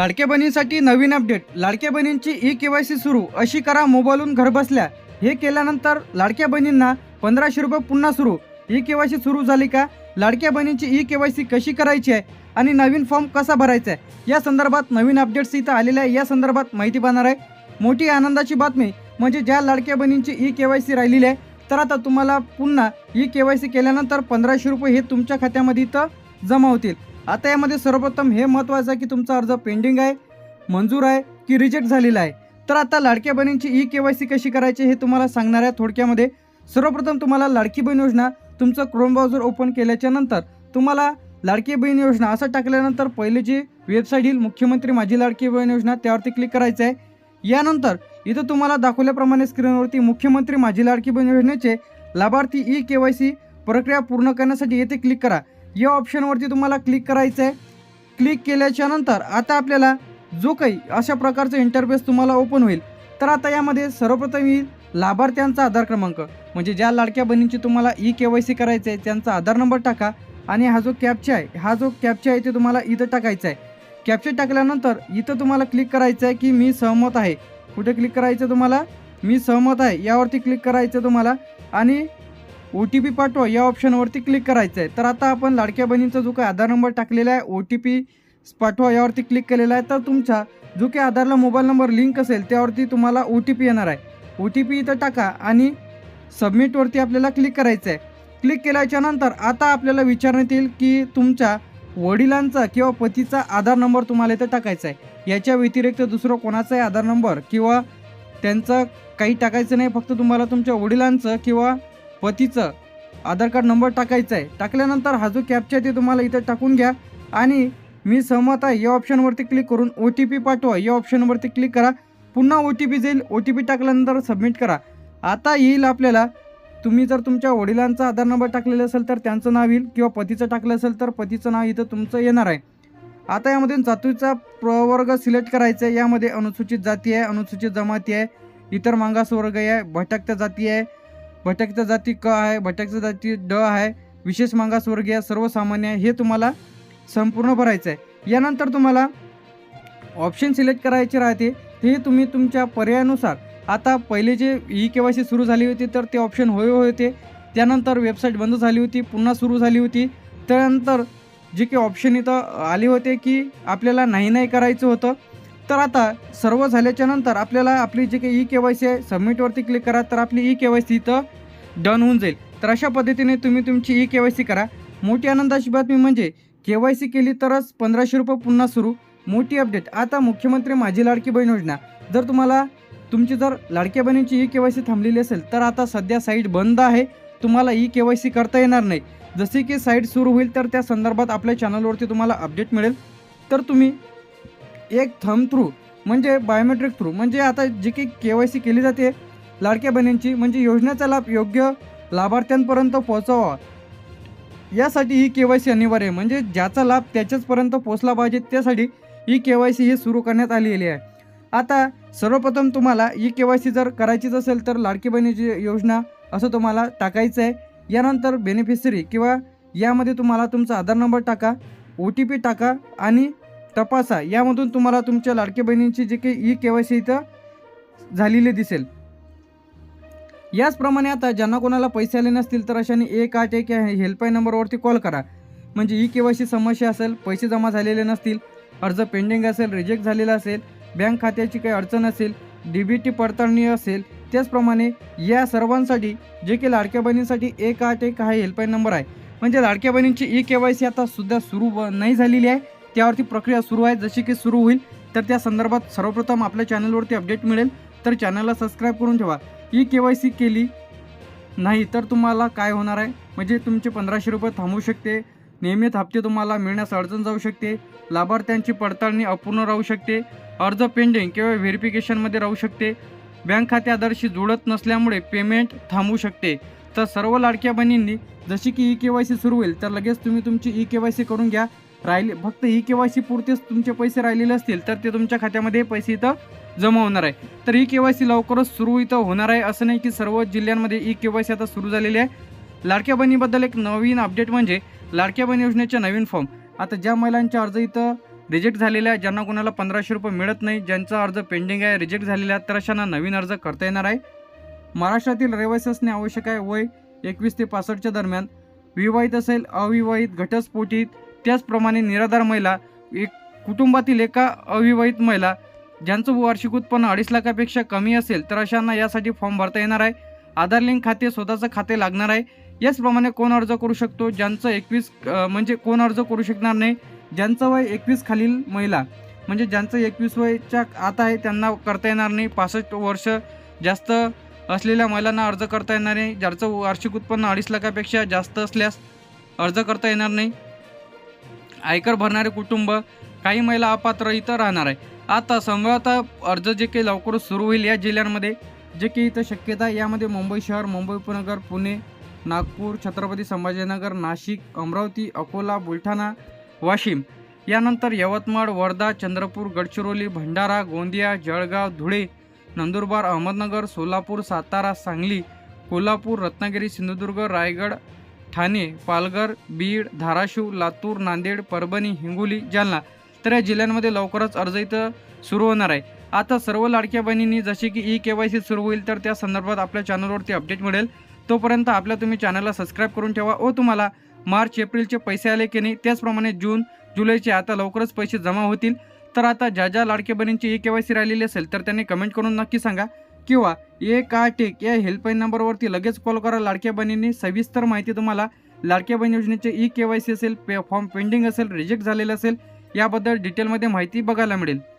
लाडक्या बहिणीसाठी नवीन अपडेट. लाडक्या बहिणींची ई-केवायसी सुरू. अशी करा मोबाईलहून घरबसल्या. हे केल्यानंतर लाडक्या बहिणींना 1500 रुपये पुन्हा सुरू. ई-केवायसी सुरू झाली का? लाडक्या बहिणींची ई-केवायसी कशी करायची आहे आणि नवीन फॉर्म कसा भरायचा आहे, या संदर्भात नवीन अपडेट्स इथं आलेल्या आहे. या संदर्भात माहिती पाहणार आहे. मोठी आनंदाची बातमी म्हणजे ज्या लाडक्या बहिणींची ई-केवायसी राहिलेली आहे, तर आता तुम्हाला पुन्हा ई-केवायसी केल्यानंतर 1500 रुपये हे तुमच्या खात्यामध्ये इथं जमा होतील. आता यामध्ये सर्वप्रथम हे महत्त्वाचं आहे की तुमचा अर्ज पेंडिंग आहे, मंजूर आहे की रिजेक्ट झालेला आहे. तर आता लाडक्या बहिणींची ई-केवायसी कशी करायची हे तुम्हाला सांगणार आहे थोडक्यामध्ये. सर्वप्रथम तुम्हाला लाडकी बहीण योजना तुमचं क्रोम ब्राउझर ओपन केल्याच्या नंतर तुम्हाला लाडकी बहीण योजना असं टाकल्यानंतर पहिले जी वेबसाईट येईल मुख्यमंत्री माझी लाडकी बहीण योजना त्यावरती क्लिक करायचं आहे. यानंतर इथं तुम्हाला दाखवल्याप्रमाणे स्क्रीनवरती मुख्यमंत्री माझी लाडकी बहीण योजनेचे लाभार्थी ई-केवायसी प्रक्रिया पूर्ण करण्यासाठी येथे क्लिक करा. या ऑप्शनवरती तुम्हाला क्लिक करायचं आहे. क्लिक केल्याच्या नंतर आता आपल्याला जो काही अशा प्रकारचं इंटरफेस तुम्हाला ओपन होईल. तर आता यामध्ये सर्वप्रथम येईल लाभार्थ्यांचा आधार क्रमांक, म्हणजे ज्या लाडक्या बहिणींची तुम्हाला ई-केवायसी करायचं आहे त्यांचा आधार नंबर टाका आणि हा जो कॅप्चा आहे ते तुम्हाला इथं टाकायचा आहे. कॅप्चा टाकल्यानंतर इथं तुम्हाला क्लिक करायचं आहे की मी सहमत आहे. कुठे क्लिक करायचं तुम्हाला? मी सहमत आहे यावरती क्लिक करायचं तुम्हाला आणि OTP पाठवा या ऑप्शनवरती क्लिक करायचं आहे. तर आता आपण लाडक्या बहिणींचा जो काही आधार नंबर टाकलेला आहे OTP पाठवा यावरती क्लिक केलेला आहे. तर तुमचा जो काही आधारला मोबाईल नंबर लिंक असेल त्यावरती तुम्हाला OTP येणार आहे. OTP इथं टाका आणि सबमिटवरती आपल्याला क्लिक करायचं आहे. क्लिक केल्याच्या नंतर आता आपल्याला विचारण्यात येईल की तुमच्या वडिलांचा किंवा पतीचा आधार नंबर तुम्हाला इथं टाकायचा आहे. याच्या व्यतिरिक्त दुसरं कोणाचाही आधार नंबर किंवा त्यांचं काही टाकायचं नाही. फक्त तुम्हाला तुमच्या वडिलांचं किंवा पतीचं आधार कार्ड नंबर टाकायचा आहे. टाकल्यानंतर हा जो कॅप्चा आहे ते तुम्हाला इथं टाकून घ्या आणि मी सहमत आहे या ऑप्शनवरती क्लिक करून OTP पाठवा या ऑप्शनवरती क्लिक करा. पुन्हा OTP जाईल. OTP टाकल्यानंतर सबमिट करा. आता येईल आपल्याला तुम्ही जर तुमच्या वडिलांचा आधार नंबर टाकलेला असेल तर त्यांचं नाव येईल किंवा पतीचं टाकलं असेल तर पतीचं नाव इथं तुमचं येणार आहे. आता यामध्ये जातीचा प्रवर्ग सिलेक्ट करायचा आहे. यामध्ये अनुसूचित जाती आहे, अनुसूचित जमाती आहे, इतर मागासवर्ग आहे, भटकत्या जाती आहे, भटकत्या जाती क आहे, भटकत्या जाती ड आहे, विशेष मागासवर्गीय, सर्वसामान्य आहे. हे तुम्हाला संपूर्ण भरायचं आहे. यानंतर तुम्हाला ऑप्शन सिलेक्ट करायचे राहते. हे तुम्ही तुमच्या पर्यायानुसार आता पहिले जे ई-केवायसी सुरू झाली होती तर ते ऑप्शन होय होते. त्यानंतर वेबसाईट बंद झाली होती, पुन्हा सुरू झाली होती. त्यानंतर जे काही ऑप्शन इथं आले होते की आपल्याला नाही करायचं होतं. तर आता सर्व झाल्याच्या नंतर आपल्याला आपली जे काही ई-केवायसी आहे सबमिटवरती क्लिक करा. तर आपली ई-केवायसी इथं डन होऊन जाईल. तर अशा पद्धतीने तुम्ही तुमची ई-केवायसी करा. मोठी आनंदाची बातमी म्हणजे केवायसी केली तरच 1500 रुपये पुन्हा सुरू. मोठी अपडेट. आता मुख्यमंत्री माझी लाडकी बहीण योजना जर तुम्हाला तुमची जर लाडक्या बहिणींची ई-केवायसी थांबलेली असेल तर आता सध्या साईट बंद आहे. तुम्हाला ई-केवायसी करता येणार नाही. जसे की साईट सुरू होईल तर त्या संदर्भात आपल्या चॅनलवरती तुम्हाला अपडेट मिळेल. तर तुम्ही एक थंब थ्रू म्हणजे बायोमेट्रिक थ्रू म्हणजे आता जी काही केवायसी केली जाते लाडक्या बहिणींची म्हणजे योजनेचा लाभ योग्य लाभार्थ्यांपर्यंत पोहोचावा यासाठी ई-केवायसी अनिवार्य आहे. म्हणजे ज्याचा लाभ त्याच्याचपर्यंत पोहोचला पाहिजे त्यासाठी ई-केवायसी ही सुरू करण्यात आलेली आहे. आता सर्वप्रथम तुम्हाला ई-केवायसी जर करायचीच असेल तर लाडकी बहिणीची योजना असं तुम्हाला टाकायचं आहे. यानंतर बेनिफिशरी किंवा यामध्ये तुम्हाला तुमचा आधार नंबर टाका, OTP टाका आणि तपासा. यामधून तुम्हाला तुमच्या लाडकी बहिणींची जी काही ई-केवायसी इथं झालेली दिसेल. याचप्रमाणे आता ज्यांना कोणाला पैसे आले नसतील तर अशाने 181 या हेल्पलाईन नंबरवरती कॉल करा. म्हणजे ई-केवायसी समस्या असेल, पैसे जमा झालेले नसतील, अर्ज पेंडिंग असेल, रिजेक्ट झालेला असेल, बँक खात्याची काही अडचण असेल, DBT पडताळणी असेल, त्याचप्रमाणे या सर्वांसाठी जे की लाडक्या बहिणींसाठी 181 हा हेल्पलाईन नंबर आहे. म्हणजे लाडक्या बहिणींची ई-केवायसी आता सुद्धा सुरू नाही झालेली आहे. त्यावरती प्रक्रिया सुरू आहे. जशी की सुरू होईल तर त्या संदर्भात सर्वप्रथम आपल्या चॅनलवरती अपडेट मिळेल. तर चॅनलला सबस्क्राईब करून ठेवा. ई-केवायसी केली नाही तर तुम्हाला काय होणार आहे म्हणजे तुमचे 1500 रुपये थांबू शकते. नियमित हप्ते तुम्हाला मिळण्यास अडचण जाऊ शकते. लाभार्थ्यांची पडताळणी अपूर्ण राहू शकते. अर्ज पेंडिंग किंवा व्हेरिफिकेशनमध्ये राहू शकते. बँक खाते आधारशी जुळत नसल्यामुळे पेमेंट थांबू शकते. तर सर्व लाडक्या बहिणींनी जशी की ई-केवायसी सुरू होईल तर लगेच तुम्ही तुमची ई-केवायसी करून घ्या. फक्त ई-केवायसी पुरतेच तुमचे पैसे राहिलेले असतील तर ते तुमच्या खात्यामध्ये पैसे इथं जमा होणार आहे. तर ई-केवायसी लवकरच सुरू इथं होणार आहे. असं नाही की सर्व जिल्ह्यांमध्ये ई-केवायसी आता सुरू झालेली आहे. लाडक्या बहिणीबद्दल एक नवीन अपडेट म्हणजे लाडक्या बहीण योजनेचे नवीन फॉर्म. आता ज्या महिलांचे अर्ज इथं रिजेक्ट झालेल्या ज्यांना कोणाला 1500 रुपये मिळत नाही, ज्यांचा अर्ज पेंडिंग आहे, रिजेक्ट झालेल्या तर अशांना नवीन अर्ज करता येणार आहे. महाराष्ट्रातील रहिवासी असणे आवश्यक आहे. वय 21 ते 65च्या दरम्यान, विवाहित असेल, अविवाहित, घटस्फोटित, त्याचप्रमाणे निराधार महिला, एक कुटुंबातील एका अविवाहित महिला ज्यांचं वार्षिक उत्पन्न 2.5 लाखापेक्षा कमी असेल तर अशांना यासाठी फॉर्म भरता येणार आहे. आधार लिंक खाते, स्वतःचं खाते लागणार आहे. याचप्रमाणे कोण अर्ज करू शकतो, ज्यांचं 21 म्हणजे कोण अर्ज करू शकणार नाही, ज्यांचं वय 21 खालील महिला म्हणजे ज्यांचं 21 वयच्या आत आहे त्यांना करता येणार नाही. 65 वर्ष जास्त असलेल्या महिलांना अर्ज करता येणार नाही. ज्यांचं वार्षिक उत्पन्न 2.5 लाखापेक्षा जास्त असल्यास अर्ज करता येणार नाही. आयकर भरणारे कुटुंब, काही महिला अपात्र इथं राहणार आहे. आता संभवतः अर्ज जे काही लवकरच सुरू होईल या जिल्ह्यांमध्ये, जे काही इथं शक्यता आहे, यामध्ये मुंबई शहर, मुंबई उपनगर, पुणे, नागपूर, छत्रपती संभाजीनगर, नाशिक, अमरावती, अकोला, बुलढाणा, वाशिम, यानंतर यवतमाळ, वर्धा, चंद्रपूर, गडचिरोली, भंडारा, गोंदिया, जळगाव, धुळे, नंदुरबार, अहमदनगर, सोलापूर, सातारा, सांगली, कोल्हापूर, रत्नागिरी, सिंधुदुर्ग, रायगड, ठाणे, पालघर, बीड, धाराशिव, लातूर, नांदेड, परभणी, हिंगोली, जालना, तर या जिल्ह्यांमध्ये लवकरच अर्ज इथं सुरू होणार आहे. आता सर्व लाडक्या बहिणींनी जसे की ई-KYC सुरू होईल तर त्या संदर्भात आपल्या चॅनलवरती अपडेट मिळेल. तोपर्यंत तुम्ही चॅनलला सबस्क्राईब करून ठेवा. व तुम्हाला मार्च एप्रिलचे पैसे आले की नाही, त्याचप्रमाणे जून जुलैचे आता लवकरच पैसे जमा होतील. तर आता ज्या लाडक्या बहिणींची ई-KYC राहिलेली असेल तर त्यांनी कमेंट करून नक्की सांगा, किंवा 181 या हेल्पलाईन नंबरवरती लगेच कॉल करा. लाडक्या बहिणींनी सविस्तर माहिती तुम्हाला लाडक्या बहीण योजनेचे ई-KYC असेल, फॉर्म पेंडिंग असेल, रिजेक्ट झालेलं असेल, याबद्दल डिटेलमध्ये माहिती बघायला मिळेल.